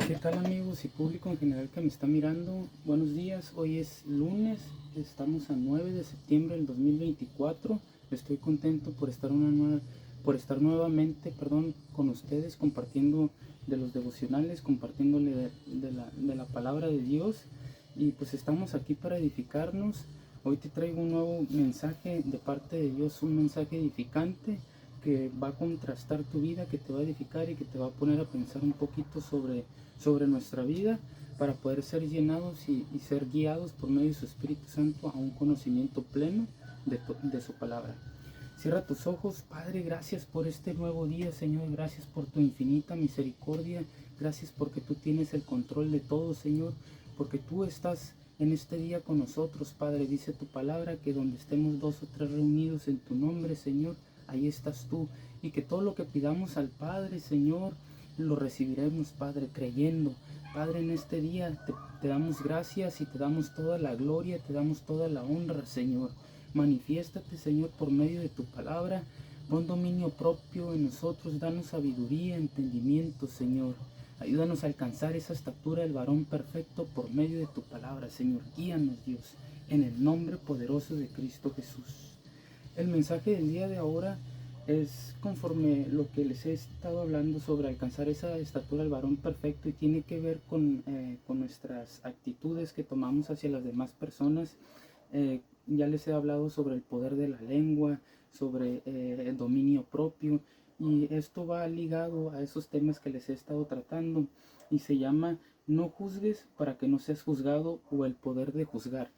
¿Qué tal amigos y público en general que me está mirando? Buenos días, hoy es lunes, estamos a 9 de septiembre del 2024. Estoy contento por estar nuevamente, con ustedes compartiendo de los devocionales, compartiéndole de la palabra de Dios. Y pues estamos aquí para edificarnos. Hoy te traigo un nuevo mensaje de parte de Dios, un mensaje edificante que va a contrastar tu vida, que te va a edificar y que te va a poner a pensar un poquito sobre nuestra vida para poder ser llenados y ser guiados por medio de su Espíritu Santo a un conocimiento pleno de su palabra. Cierra tus ojos. Padre, gracias por este nuevo día, Señor. Gracias por tu infinita misericordia. Gracias porque tú tienes el control de todo, Señor. Porque tú estás en este día con nosotros, Padre. Dice tu palabra que donde estemos dos o tres reunidos en tu nombre, Señor, ahí estás tú. Y que todo lo que pidamos al Padre, Señor, lo recibiremos, Padre, creyendo. Padre, en este día te damos gracias y te damos toda la gloria, te damos toda la honra, Señor. Manifiéstate, Señor, por medio de tu palabra. Pon dominio propio en nosotros, danos sabiduría, entendimiento, Señor. Ayúdanos a alcanzar esa estatura del varón perfecto por medio de tu palabra, Señor. Guíanos, Dios, en el nombre poderoso de Cristo Jesús. El mensaje del día de ahora es conforme lo que les he estado hablando sobre alcanzar esa estatura del varón perfecto, y tiene que ver con nuestras actitudes que tomamos hacia las demás personas. Ya les he hablado sobre el poder de la lengua, sobre el dominio propio, y esto va ligado a esos temas que les he estado tratando y se llama no juzgues para que no seas juzgado, o el poder de juzgar.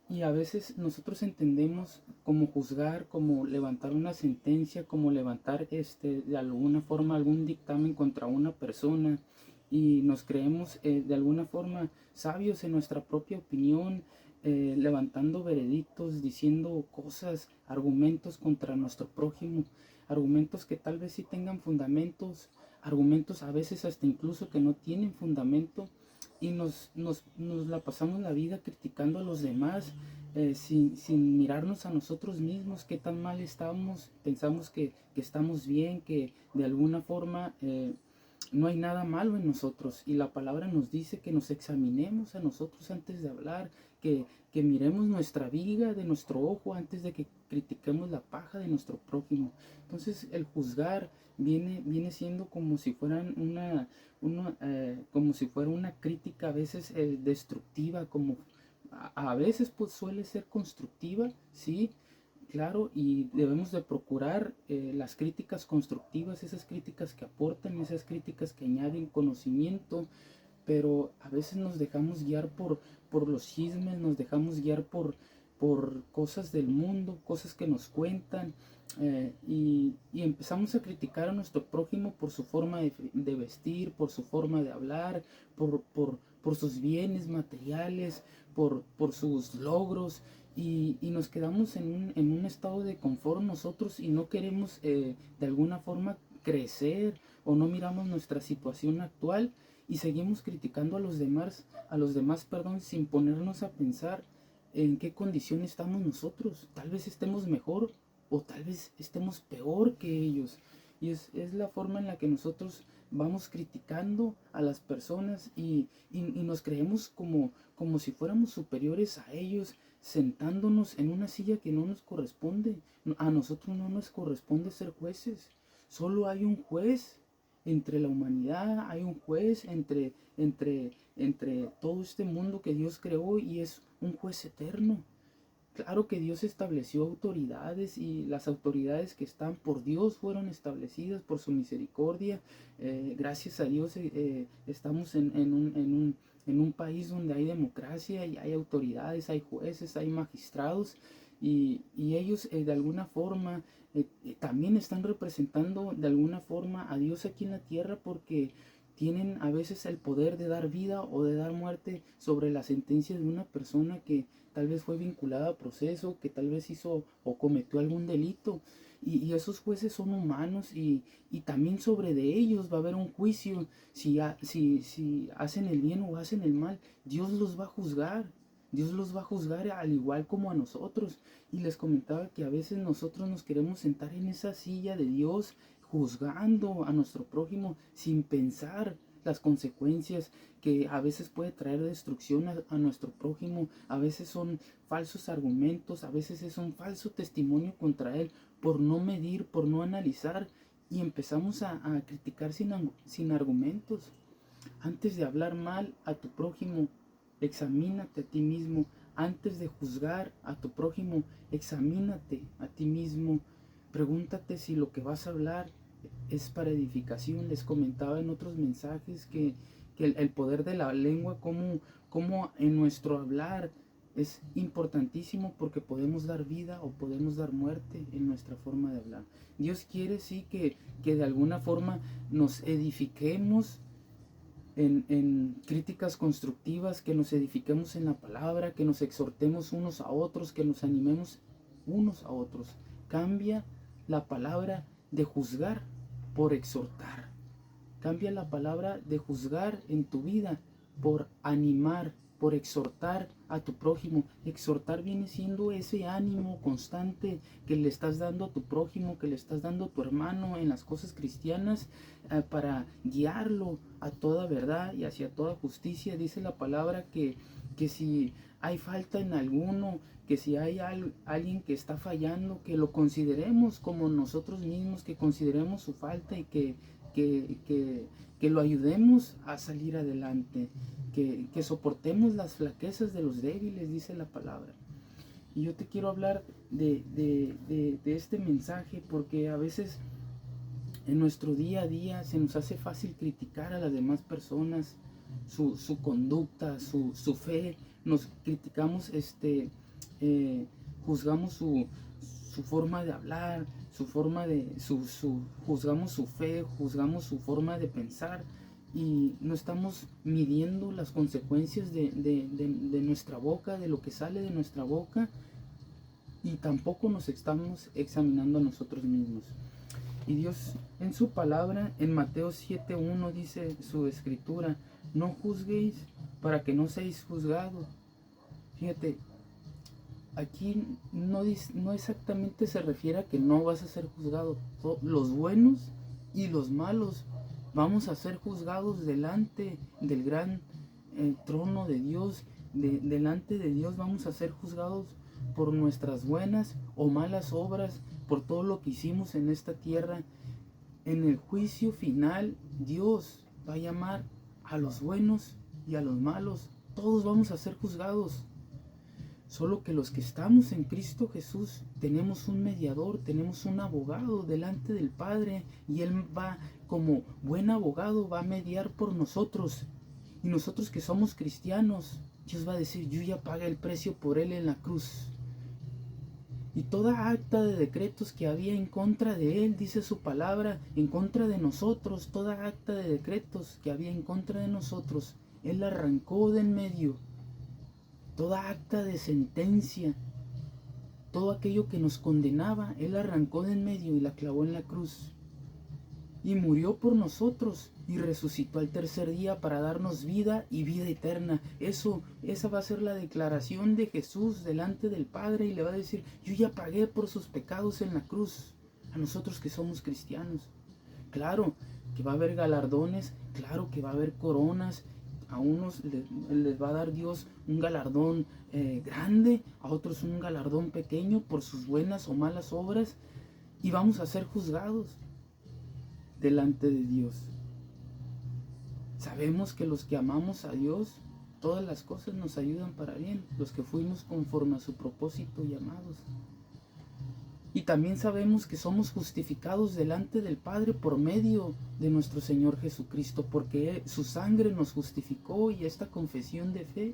Y a veces nosotros entendemos como juzgar, como levantar una sentencia, como levantar de alguna forma algún dictamen contra una persona, y nos creemos de alguna forma sabios en nuestra propia opinión, levantando veredictos, diciendo cosas, argumentos contra nuestro prójimo, argumentos que tal vez sí tengan fundamentos, argumentos a veces hasta incluso que no tienen fundamento, y nos la pasamos la vida criticando a los demás, sin mirarnos a nosotros mismos, qué tan mal estamos. Pensamos que estamos bien, que de alguna forma no hay nada malo en nosotros, y la palabra nos dice que nos examinemos a nosotros antes de hablar, que miremos nuestra viga de nuestro ojo antes de que critiquemos la paja de nuestro prójimo. Entonces el juzgar viene siendo como si fueran como si fuera una crítica a veces destructiva, como a veces pues suele ser constructiva, sí, claro, y debemos de procurar las críticas constructivas, esas críticas que aportan, esas críticas que añaden conocimiento. Pero a veces nos dejamos guiar por los chismes, nos dejamos guiar por cosas del mundo, cosas que nos cuentan, y empezamos a criticar a nuestro prójimo por su forma de vestir, por su forma de hablar, por sus bienes materiales, por sus logros, y nos quedamos en un estado de confort nosotros, y no queremos de alguna forma crecer, o no miramos nuestra situación actual y seguimos criticando a los demás, sin ponernos a pensar en qué condición estamos nosotros. Tal vez estemos mejor o tal vez estemos peor que ellos. Y es la forma en la que nosotros vamos criticando a las personas, y nos creemos como si fuéramos superiores a ellos, sentándonos en una silla que no nos corresponde. A nosotros no nos corresponde ser jueces. Solo hay un juez entre la humanidad, hay un juez entre todo este mundo que Dios creó, y es un juez eterno. Claro que Dios estableció autoridades, y las autoridades que están por Dios fueron establecidas por su misericordia. Gracias a Dios estamos en un país donde hay democracia y hay autoridades, hay jueces, hay magistrados, y ellos de alguna forma también están representando de alguna forma a Dios aquí en la tierra, porque tienen a veces el poder de dar vida o de dar muerte sobre la sentencia de una persona que tal vez fue vinculada a proceso, que tal vez hizo o cometió algún delito. Y esos jueces son humanos, y también sobre de ellos va a haber un juicio. Si hacen el bien o hacen el mal, Dios los va a juzgar. Dios los va a juzgar al igual como a nosotros. Y les comentaba que a veces nosotros nos queremos sentar en esa silla de Dios juzgando a nuestro prójimo sin pensar las consecuencias que a veces puede traer destrucción a nuestro prójimo. A veces son falsos argumentos, a veces es un falso testimonio contra él por no medir, por no analizar, y empezamos a criticar sin argumentos. Antes de hablar mal a tu prójimo, examínate a ti mismo. Antes de juzgar a tu prójimo, examínate a ti mismo. Pregúntate si lo que vas a hablar es para edificación. Les comentaba en otros mensajes que el poder de la lengua, como en nuestro hablar es importantísimo, porque podemos dar vida o podemos dar muerte en nuestra forma de hablar. Dios quiere, sí, que de alguna forma nos edifiquemos en críticas constructivas, que nos edifiquemos en la palabra, que nos exhortemos unos a otros, que nos animemos unos a otros. Cambia la palabra de juzgar por exhortar. Cambia la palabra de juzgar en tu vida por animar, por exhortar a tu prójimo. Exhortar viene siendo ese ánimo constante que le estás dando a tu prójimo, que le estás dando a tu hermano en las cosas cristianas, para guiarlo a toda verdad y hacia toda justicia. Dice la palabra que si hay falta en alguno, que si hay alguien que está fallando, que lo consideremos como nosotros mismos, que consideremos su falta y que lo ayudemos a salir adelante, que soportemos las flaquezas de los débiles, dice la palabra. Y yo te quiero hablar de este mensaje, porque a veces en nuestro día a día se nos hace fácil criticar a las demás personas, su conducta, su fe. Nos criticamos, juzgamos su forma de hablar, juzgamos su fe, juzgamos su forma de pensar, y no estamos midiendo las consecuencias de nuestra boca, de lo que sale de nuestra boca, y tampoco nos estamos examinando a nosotros mismos. Y Dios en su palabra, en Mateo 7:1, dice su escritura: no juzguéis para que no seáis juzgados. Fíjate, aquí no exactamente se refiere a que no vas a ser juzgado. Los buenos y los malos vamos a ser juzgados delante del gran trono de Dios. Delante de Dios vamos a ser juzgados por nuestras buenas o malas obras, por todo lo que hicimos en esta tierra. En el juicio final, Dios va a llamar a los buenos y a los malos. Todos vamos a ser juzgados. Solo que los que estamos en Cristo Jesús tenemos un mediador, tenemos un abogado delante del Padre, y Él va, como buen abogado, va a mediar por nosotros. Y nosotros que somos cristianos, Dios va a decir: yo ya pagué el precio por Él en la cruz. Y toda acta de decretos que había en contra de Él, dice su palabra, en contra de nosotros, toda acta de decretos que había en contra de nosotros, Él la arrancó de en medio. Toda acta de sentencia, todo aquello que nos condenaba, Él arrancó de en medio y la clavó en la cruz. Y murió por nosotros y resucitó al tercer día para darnos vida y vida eterna. Esa va a ser la declaración de Jesús delante del Padre, y le va a decir: yo ya pagué por sus pecados en la cruz. A nosotros que somos cristianos, claro que va a haber galardones, claro que va a haber coronas. A unos les va a dar Dios un galardón grande, a otros un galardón pequeño por sus buenas o malas obras, y vamos a ser juzgados delante de Dios. Sabemos que los que amamos a Dios, todas las cosas nos ayudan para bien, los que fuimos conforme a su propósito llamados. Y también sabemos que somos justificados delante del Padre por medio de nuestro Señor Jesucristo, porque su sangre nos justificó, y esta confesión de fe,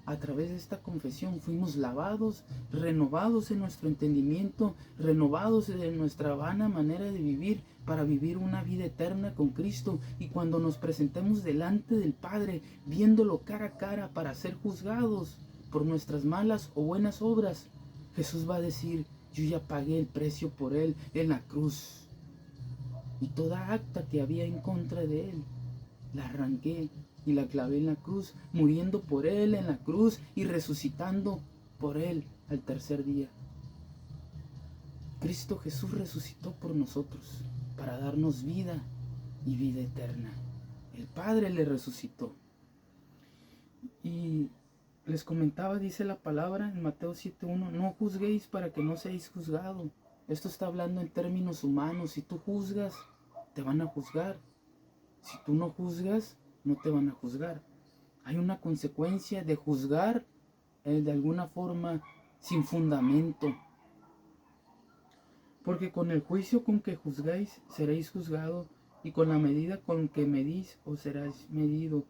a través de esta confesión fuimos lavados, renovados en nuestro entendimiento, renovados en nuestra vana manera de vivir, para vivir una vida eterna con Cristo. Y cuando nos presentemos delante del Padre, viéndolo cara a cara para ser juzgados por nuestras malas o buenas obras, Jesús va a decir: yo ya pagué el precio por Él en la cruz. Y toda acta que había en contra de Él, la arranqué y la clavé en la cruz, muriendo por Él en la cruz y resucitando por Él al tercer día. Cristo Jesús resucitó por nosotros para darnos vida y vida eterna. Padre le resucitó. Y les comentaba, dice la palabra en Mateo 7:1, no juzguéis para que no seáis juzgados. Esto está hablando en términos humanos. Si tú juzgas, te van a juzgar. Si tú no juzgas, no te van a juzgar. Hay una consecuencia de juzgar de alguna forma sin fundamento. Porque con el juicio con que juzgáis, seréis juzgados, y con la medida con que medís, os seráis medido.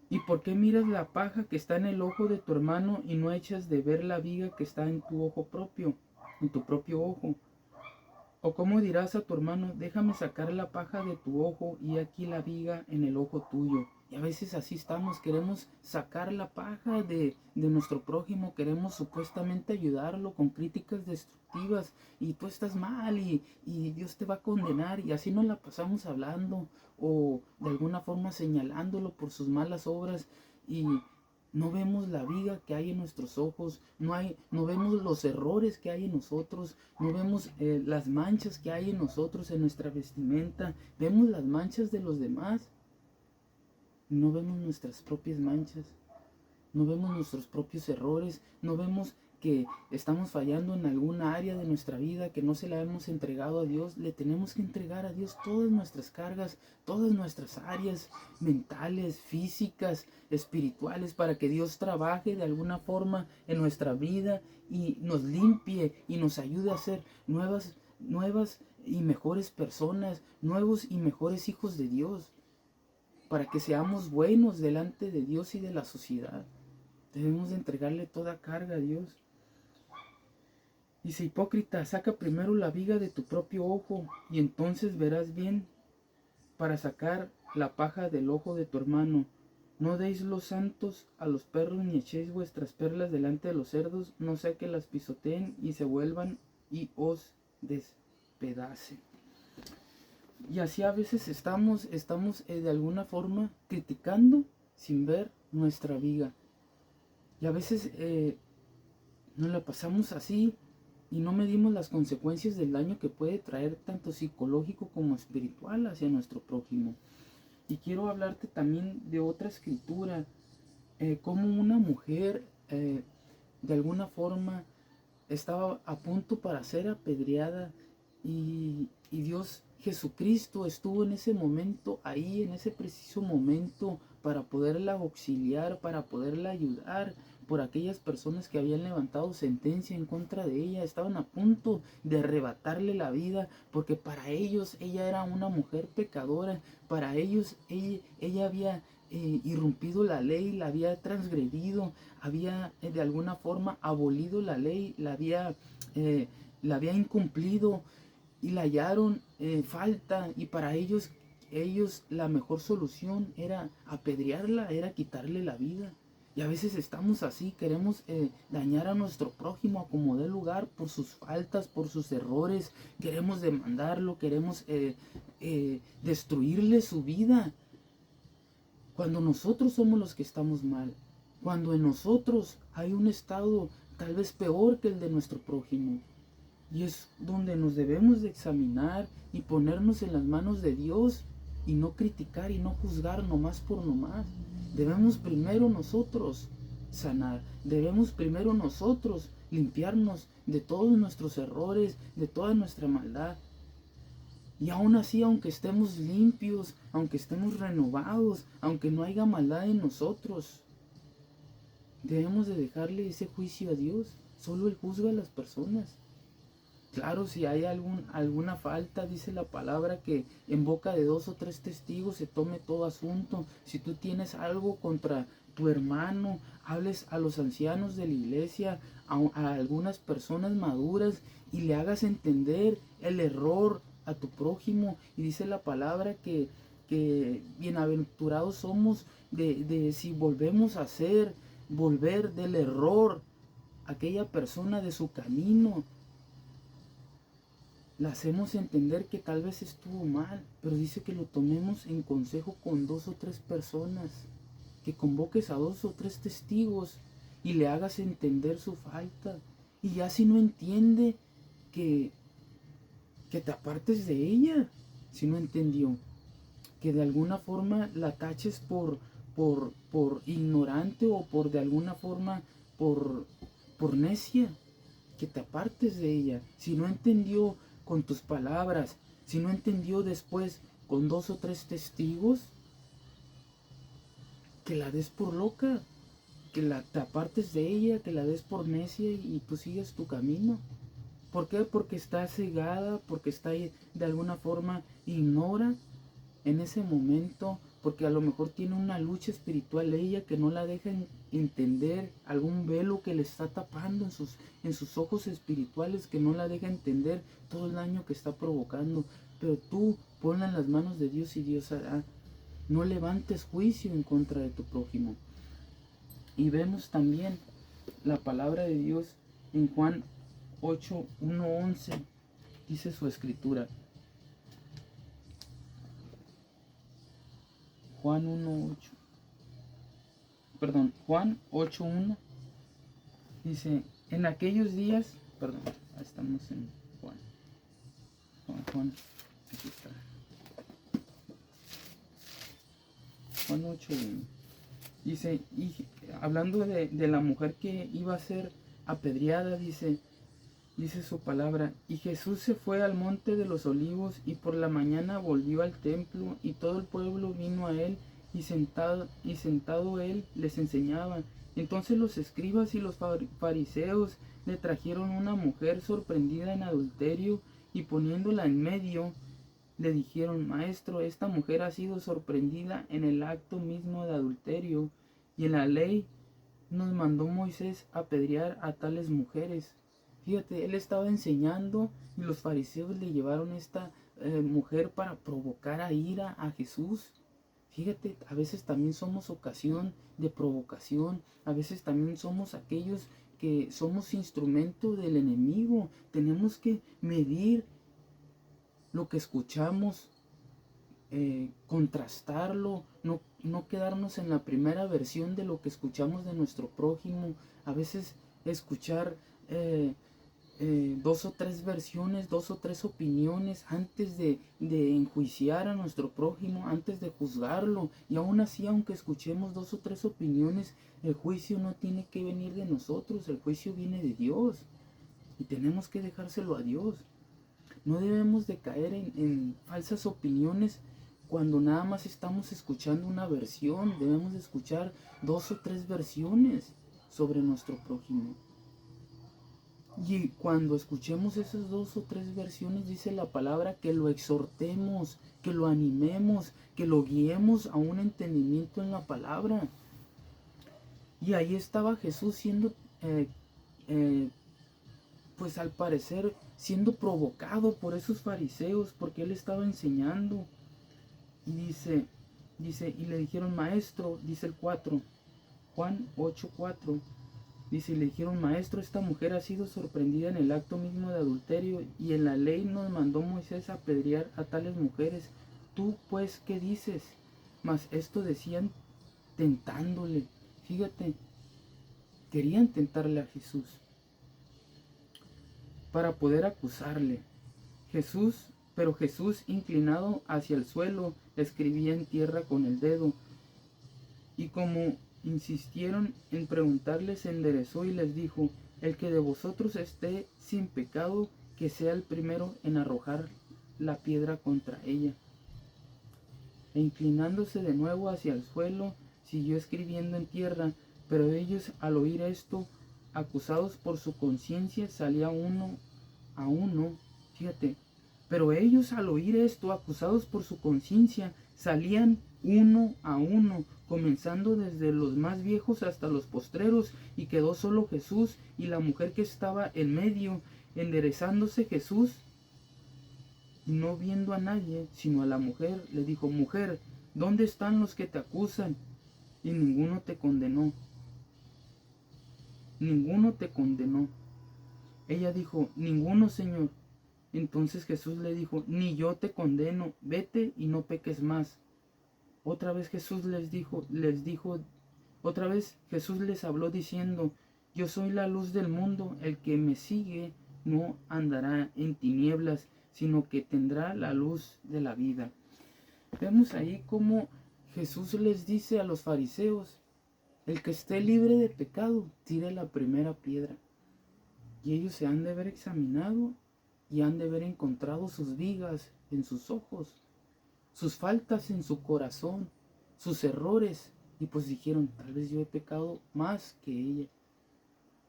¿Y por qué miras la paja que está en el ojo de tu hermano y no echas de ver la viga que está en tu ojo propio, en tu propio ojo? ¿O cómo dirás a tu hermano, déjame sacar la paja de tu ojo y aquí la viga en el ojo tuyo? Y a veces así estamos, queremos sacar la paja de nuestro prójimo, queremos supuestamente ayudarlo con críticas destructivas y tú estás mal y Dios te va a condenar, y así nos la pasamos hablando o de alguna forma señalándolo por sus malas obras, y no vemos la viga que hay en nuestros ojos, no vemos los errores que hay en nosotros, no vemos las manchas que hay en nosotros, en nuestra vestimenta, vemos las manchas de los demás, no vemos nuestras propias manchas, no vemos nuestros propios errores, no vemos que estamos fallando en alguna área de nuestra vida, que no se la hemos entregado a Dios. Le tenemos que entregar a Dios todas nuestras cargas, todas nuestras áreas mentales, físicas, espirituales, para que Dios trabaje de alguna forma en nuestra vida y nos limpie y nos ayude a ser nuevas y mejores personas, nuevos y mejores hijos de Dios, para que seamos buenos delante de Dios y de la sociedad. Debemos de entregarle toda carga a Dios. Dice, hipócrita, saca primero la viga de tu propio ojo y entonces verás bien para sacar la paja del ojo de tu hermano. No deis los santos a los perros, ni echéis vuestras perlas delante de los cerdos, no sea que las pisoteen y se vuelvan y os despedacen. Y así a veces estamos de alguna forma criticando sin ver nuestra viga. Y a veces nos la pasamos así y no medimos las consecuencias del daño que puede traer tanto psicológico como espiritual hacia nuestro prójimo. Y quiero hablarte también de otra escritura, como una mujer de alguna forma estaba a punto para ser apedreada, y Dios Jesucristo estuvo en ese momento, ahí en ese preciso momento, para poderla auxiliar, para poderla ayudar por aquellas personas que habían levantado sentencia en contra de ella. Estaban a punto de arrebatarle la vida, porque para ellos ella era una mujer pecadora, para ellos ella había irrumpido la ley, la había transgredido, había de alguna forma abolido la ley, la había incumplido, y la hallaron falta, y para ellos la mejor solución era apedrearla, era quitarle la vida. Y a veces estamos así, queremos dañar a nuestro prójimo a como dé lugar por sus faltas, por sus errores, queremos demandarlo, queremos destruirle su vida, cuando nosotros somos los que estamos mal, cuando en nosotros hay un estado tal vez peor que el de nuestro prójimo. Y es donde nos debemos de examinar y ponernos en las manos de Dios y no criticar y no juzgar nomás por nomás. Debemos primero nosotros sanar, debemos primero nosotros limpiarnos de todos nuestros errores, de toda nuestra maldad. Y aún así, aunque estemos limpios, aunque estemos renovados, aunque no haya maldad en nosotros, debemos de dejarle ese juicio a Dios. Solo Él juzga a las personas. Claro, si hay alguna falta, dice la palabra que en boca de 2 o 3 testigos se tome todo asunto. Si tú tienes algo contra tu hermano, hables a los ancianos de la iglesia, a algunas personas maduras, y le hagas entender el error a tu prójimo. Y dice la palabra que bienaventurados somos de si volvemos a volver del error a aquella persona de su camino. Le hacemos entender que tal vez estuvo mal, pero dice que lo tomemos en consejo con 2 o 3 personas, que convoques a 2 o 3 testigos y le hagas entender su falta. Y ya si no entiende, que te apartes de ella. Si no entendió, que de alguna forma la taches por ignorante o por de alguna forma por necia, que te apartes de ella. Si no entendió con tus palabras, si no entendió después con 2 o 3 testigos, que la des por loca, que te apartes de ella, que la des por necia y tú sigues tu camino. ¿Por qué? Porque está cegada, porque está de alguna forma ignora en ese momento, porque a lo mejor tiene una lucha espiritual ella que no la deja entender, algún velo que le está tapando en sus ojos espirituales, que no la deja entender todo el daño que está provocando. Pero tú ponla en las manos de Dios y Dios hará. No levantes juicio en contra de tu prójimo. Y vemos también la palabra de Dios en Juan 8, 1, 11. Dice su escritura. Juan 8, 1 dice, en aquellos días, estamos en Juan, aquí está. Juan 8, 1. Dice, y hablando de la mujer que iba a ser apedreada, dice su palabra, y Jesús se fue al monte de los olivos y por la mañana volvió al templo y todo el pueblo vino a él y sentado él les enseñaba. Entonces los escribas y los fariseos le trajeron una mujer sorprendida en adulterio y poniéndola en medio le dijeron, Maestro, esta mujer ha sido sorprendida en el acto mismo de adulterio y en la ley nos mandó Moisés apedrear a tales mujeres. Fíjate, él estaba enseñando y los fariseos le llevaron esta mujer para provocar a ira a Jesús. Fíjate, a veces también somos ocasión de provocación, a veces también somos aquellos que somos instrumento del enemigo. Tenemos que medir lo que escuchamos, contrastarlo, no quedarnos en la primera versión de lo que escuchamos de nuestro prójimo. A veces escuchar 2 o 3 versiones, 2 o 3 opiniones antes de enjuiciar a nuestro prójimo, antes de juzgarlo. Y aún así, aunque escuchemos 2 o 3 opiniones, el juicio no tiene que venir de nosotros, el juicio viene de Dios. Y tenemos que dejárselo a Dios. No debemos de caer en falsas opiniones cuando nada más estamos escuchando una versión. Debemos de escuchar 2 o 3 versiones sobre nuestro prójimo. Y cuando escuchemos esas 2 o 3 versiones, dice la palabra que lo exhortemos, que lo animemos, que lo guiemos a un entendimiento en la palabra. Y ahí estaba Jesús siendo, pues al parecer, siendo provocado por esos fariseos, porque él estaba enseñando. Y dice, y le dijeron, Maestro, dice el 4, Juan 8, 4. Dice, y le dijeron, Maestro, esta mujer ha sido sorprendida en el acto mismo de adulterio y en la ley nos mandó Moisés a apedrear a tales mujeres. ¿Tú pues qué dices? Mas esto decían tentándole. Fíjate, querían tentarle a Jesús para poder acusarle. Pero Jesús, inclinado hacia el suelo, escribía en tierra con el dedo. Y como insistieron en preguntarle, se enderezó y les dijo, el que de vosotros esté sin pecado, que sea el primero en arrojar la piedra contra ella. E inclinándose de nuevo hacia el suelo, siguió escribiendo en tierra, pero ellos al oír esto, acusados por su conciencia, salía uno a uno. Fíjate, pero ellos al oír esto, acusados por su conciencia, salían uno a uno, comenzando desde los más viejos hasta los postreros, y quedó solo Jesús y la mujer que estaba en medio. Enderezándose Jesús, y no viendo a nadie, sino a la mujer, le dijo, mujer, ¿dónde están los que te acusan? Y ninguno te condenó. Ninguno te condenó. Ella dijo, ninguno, Señor. Entonces Jesús le dijo, ni yo te condeno, vete y no peques más. Otra vez Jesús otra vez Jesús les habló diciendo, yo soy la luz del mundo, el que me sigue no andará en tinieblas, sino que tendrá la luz de la vida. Vemos ahí cómo Jesús les dice a los fariseos: el que esté libre de pecado, tire la primera piedra. Y ellos se han de haber examinado y han de haber encontrado sus vigas en sus ojos, sus faltas en su corazón, sus errores. Y pues dijeron: tal vez yo he pecado más que ella.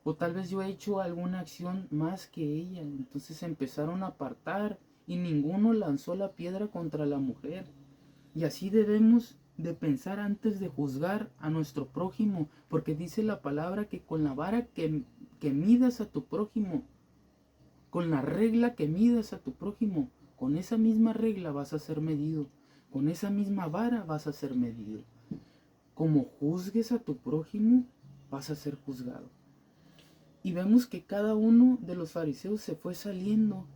O tal vez yo he hecho alguna acción más que ella. Entonces empezaron a apartar y ninguno lanzó la piedra contra la mujer. Y así debemos de pensar antes de juzgar a nuestro prójimo, porque dice la palabra que con la vara que midas a tu prójimo, con la regla que midas a tu prójimo, con esa misma regla vas a ser medido, con esa misma vara vas a ser medido. Como juzgues a tu prójimo, vas a ser juzgado. Y vemos que cada uno de los fariseos se fue saliendo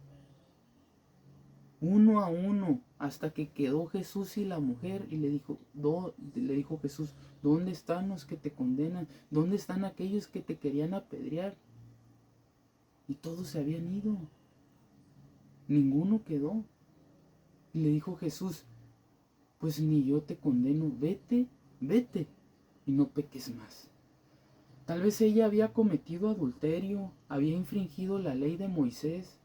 uno a uno, hasta que quedó Jesús y la mujer, y le dijo Jesús: ¿dónde están los que te condenan? ¿Dónde están aquellos que te querían apedrear? Y todos se habían ido, ninguno quedó. Y le dijo Jesús: pues ni yo te condeno, vete, vete, y no peques más. Tal vez ella había cometido adulterio, había infringido la ley de Moisés,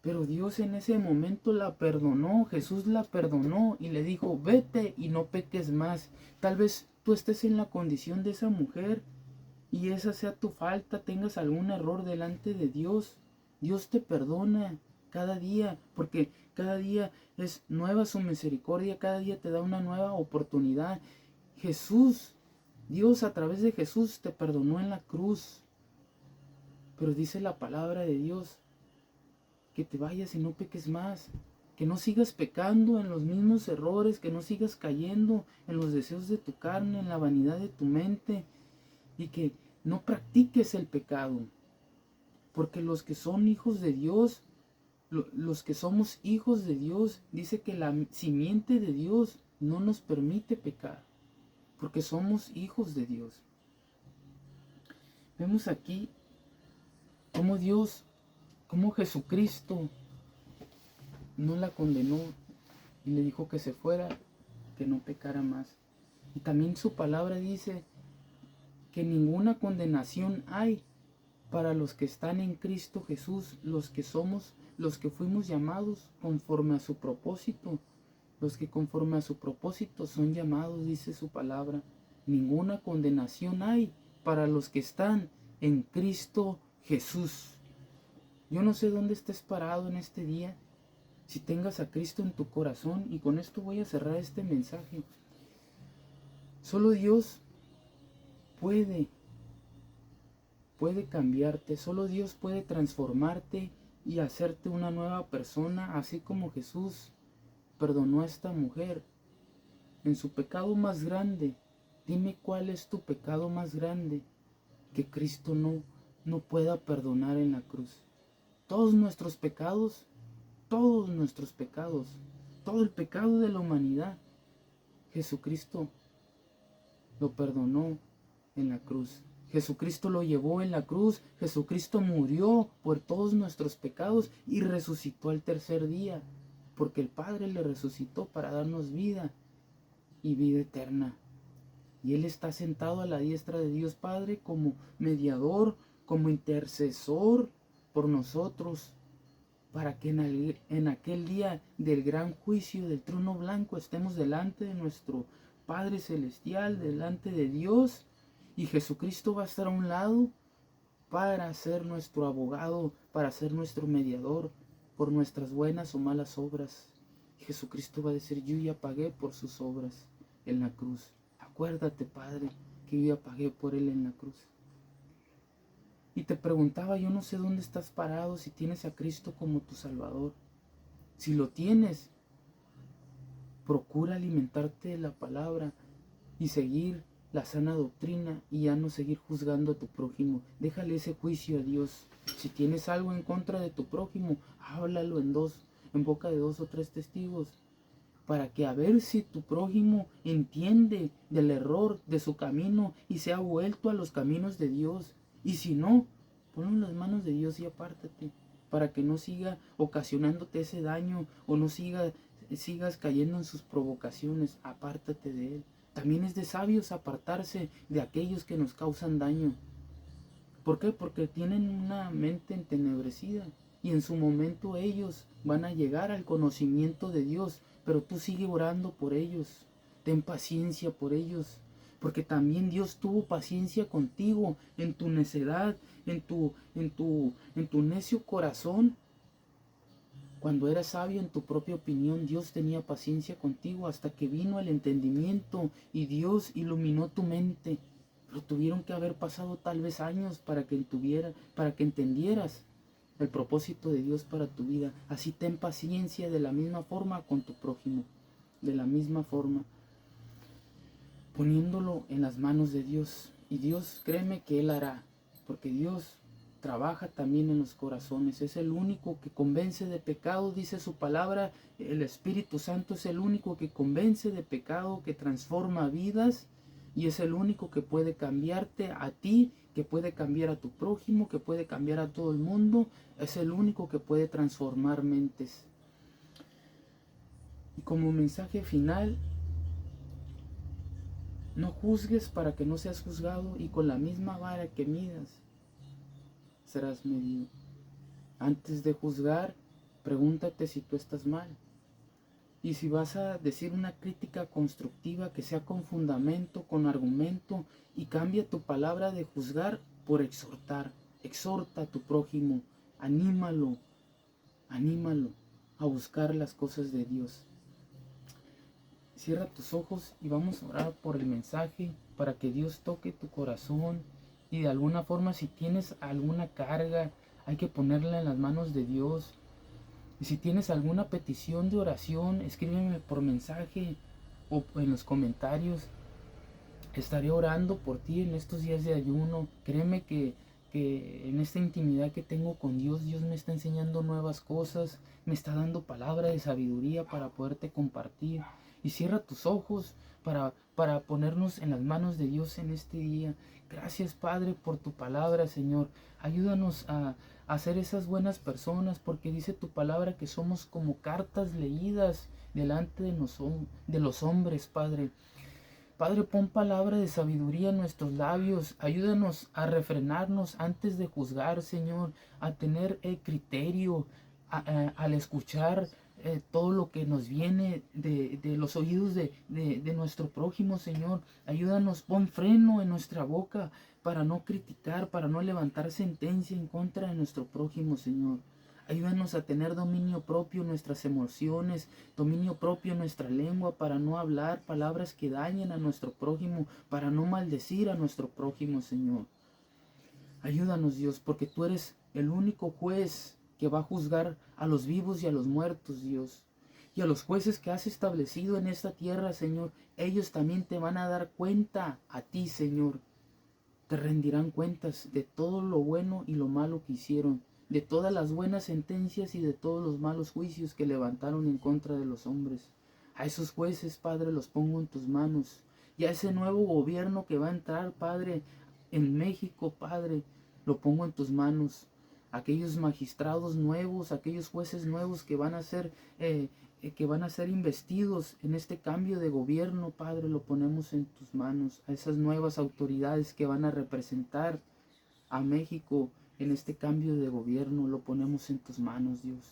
pero Dios en ese momento la perdonó, Jesús la perdonó y le dijo: vete y no peques más. Tal vez tú estés en la condición de esa mujer y esa sea tu falta, tengas algún error delante de Dios. Dios te perdona cada día, porque cada día es nueva su misericordia, cada día te da una nueva oportunidad. Dios a través de Jesús te perdonó en la cruz. Pero dice la palabra de Dios que te vayas y no peques más, que no sigas pecando en los mismos errores, que no sigas cayendo en los deseos de tu carne, en la vanidad de tu mente, y que no practiques el pecado. Porque los que son hijos de Dios, los que somos hijos de Dios, dice que la simiente de Dios no nos permite pecar, porque somos hijos de Dios. Vemos aquí cómo Jesucristo no la condenó y le dijo que se fuera, que no pecara más. Y también su palabra dice que ninguna condenación hay para los que están en Cristo Jesús, los que fuimos llamados conforme a su propósito, los que conforme a su propósito son llamados, dice su palabra. Ninguna condenación hay para los que están en Cristo Jesús. Yo no sé dónde estés parado en este día, si tengas a Cristo en tu corazón, y con esto voy a cerrar este mensaje. Solo Dios puede cambiarte, solo Dios puede transformarte y hacerte una nueva persona, así como Jesús perdonó a esta mujer en su pecado más grande. Dime cuál es tu pecado más grande que Cristo no pueda perdonar en la cruz. Todos nuestros pecados, todo el pecado de la humanidad, Jesucristo lo perdonó en la cruz. Jesucristo lo llevó en la cruz. Jesucristo murió por todos nuestros pecados y resucitó al tercer día, porque el Padre le resucitó para darnos vida y vida eterna. Y Él está sentado a la diestra de Dios Padre como mediador, como intercesor por nosotros, para que en aquel día del gran juicio del trono blanco estemos delante de nuestro Padre Celestial, delante de Dios, y Jesucristo va a estar a un lado para ser nuestro abogado, para ser nuestro mediador por nuestras buenas o malas obras. Jesucristo va a decir: yo ya pagué por sus obras en la cruz. Acuérdate, Padre, que yo ya pagué por Él en la cruz. Y te preguntaba, yo no sé dónde estás parado, si tienes a Cristo como tu Salvador. Si lo tienes, procura alimentarte de la palabra y seguir la sana doctrina y ya no seguir juzgando a tu prójimo. Déjale ese juicio a Dios. Si tienes algo en contra de tu prójimo, háblalo en boca de 2 o 3 testigos, para que a ver si tu prójimo entiende del error de su camino y se ha vuelto a los caminos de Dios. Y si no, ponlo en las manos de Dios y apártate, para que no siga ocasionándote ese daño o no siga sigas cayendo en sus provocaciones, apártate de él. También es de sabios apartarse de aquellos que nos causan daño. ¿Por qué? Porque tienen una mente entenebrecida y en su momento ellos van a llegar al conocimiento de Dios, pero tú sigue orando por ellos, ten paciencia por ellos, porque también Dios tuvo paciencia contigo en tu necedad, en tu necio corazón. Cuando eras sabio en tu propia opinión, Dios tenía paciencia contigo hasta que vino el entendimiento y Dios iluminó tu mente. Pero tuvieron que haber pasado tal vez años para que entendieras el propósito de Dios para tu vida. Así ten paciencia de la misma forma con tu prójimo, de la misma forma, poniéndolo en las manos de Dios. Y Dios, créeme que Él hará, porque Dios trabaja también en los corazones. Es el único que convence de pecado, dice su palabra. El Espíritu Santo es el único que convence de pecado, que transforma vidas. Y es el único que puede cambiarte a ti, que puede cambiar a tu prójimo, que puede cambiar a todo el mundo. Es el único que puede transformar mentes. Y como mensaje final, no juzgues para que no seas juzgado, y con la misma vara que midas serás medido. Antes de juzgar, pregúntate si tú estás mal. Y si vas a decir una crítica constructiva, que sea con fundamento, con argumento, y cambia tu palabra de juzgar por exhortar. Exhorta a tu prójimo, anímalo a buscar las cosas de Dios. Cierra tus ojos y vamos a orar por el mensaje, para que Dios toque tu corazón. Y de alguna forma, si tienes alguna carga, hay que ponerla en las manos de Dios. Y si tienes alguna petición de oración, escríbeme por mensaje o en los comentarios. Estaré orando por ti en estos días de ayuno. Créeme que en esta intimidad que tengo con Dios, Dios me está enseñando nuevas cosas, me está dando palabra de sabiduría para poderte compartir. Y cierra tus ojos para ponernos en las manos de Dios en este día. Gracias, Padre, por tu palabra, Señor. Ayúdanos a ser esas buenas personas, porque dice tu palabra que somos como cartas leídas delante de los hombres, Padre. Padre, pon palabra de sabiduría en nuestros labios. Ayúdanos a refrenarnos antes de juzgar, Señor, a tener criterio al escuchar todo lo que nos viene de los oídos de nuestro prójimo, Señor. Ayúdanos, pon freno en nuestra boca para no criticar, para no levantar sentencia en contra de nuestro prójimo, Señor. Ayúdanos a tener dominio propio en nuestras emociones, dominio propio en nuestra lengua, para no hablar palabras que dañen a nuestro prójimo, para no maldecir a nuestro prójimo, Señor. Ayúdanos, Dios, porque tú eres el único juez que va a juzgar a los vivos y a los muertos, Dios. Y a los jueces que has establecido en esta tierra, Señor, ellos también te van a dar cuenta a ti, Señor. Te rendirán cuentas de todo lo bueno y lo malo que hicieron, de todas las buenas sentencias y de todos los malos juicios que levantaron en contra de los hombres. A esos jueces, Padre, los pongo en tus manos. Y a ese nuevo gobierno que va a entrar, Padre, en México, Padre, lo pongo en tus manos. Aquellos magistrados nuevos, aquellos jueces nuevos que van a ser investidos en este cambio de gobierno, Padre, lo ponemos en tus manos. A esas nuevas autoridades que van a representar a México en este cambio de gobierno, lo ponemos en tus manos, Dios.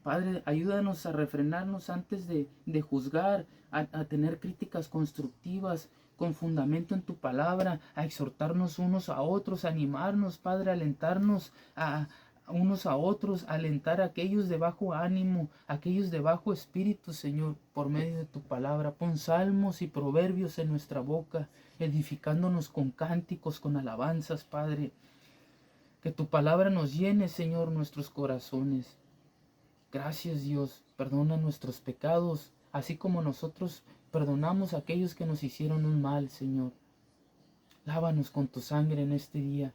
Padre, ayúdanos a refrenarnos antes de juzgar, a tener críticas constructivas con fundamento en tu palabra, a exhortarnos unos a otros, a animarnos, Padre, a alentarnos a unos a otros, a alentar a aquellos de bajo ánimo, a aquellos de bajo espíritu, Señor, por medio de tu palabra. Pon salmos y proverbios en nuestra boca, edificándonos con cánticos, con alabanzas, Padre. Que tu palabra nos llene, Señor, nuestros corazones. Gracias, Dios. Perdona nuestros pecados, así como nosotros perdonamos a aquellos que nos hicieron un mal, Señor. Lávanos con tu sangre en este día.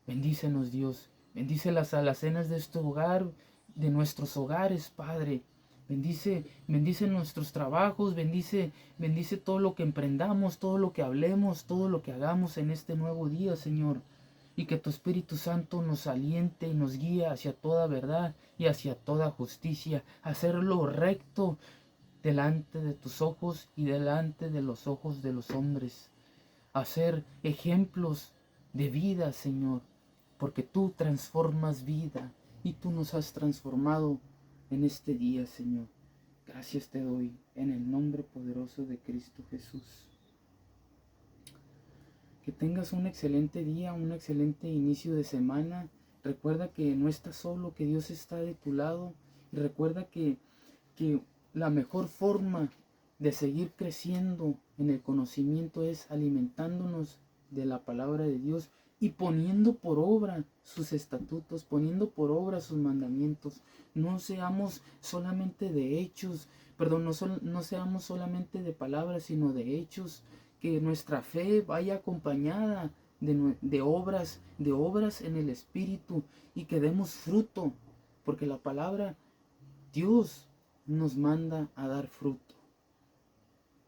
Bendícenos, Dios. Bendice las alacenas de este hogar, de nuestros hogares, Padre. Bendice nuestros trabajos, bendice todo lo que emprendamos, todo lo que hablemos, todo lo que hagamos en este nuevo día, Señor. y que tu Espíritu Santo nos aliente y nos guíe hacia toda verdad y hacia toda justicia, hacer lo recto delante de tus ojos y delante de los ojos de los hombres, hacer ejemplos de vida, Señor, porque tú transformas vida y tú nos has transformado en este día, Señor. Gracias te doy en el nombre poderoso de Cristo Jesús. Que tengas un excelente día, un excelente inicio de semana. Recuerda que no estás solo, que Dios está de tu lado. Y recuerda que la mejor forma de seguir creciendo en el conocimiento es alimentándonos de la palabra de Dios y poniendo por obra sus estatutos, poniendo por obra sus mandamientos. No seamos solamente de hechos, no seamos solamente de palabras, sino de hechos. Que nuestra fe vaya acompañada de obras en el Espíritu y que demos fruto, porque la palabra, Dios nos manda a dar fruto.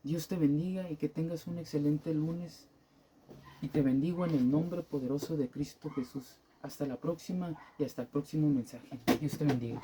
Dios te bendiga y que tengas un excelente lunes. Y te bendigo en el nombre poderoso de Cristo Jesús. Hasta la próxima y hasta el próximo mensaje. Dios te bendiga.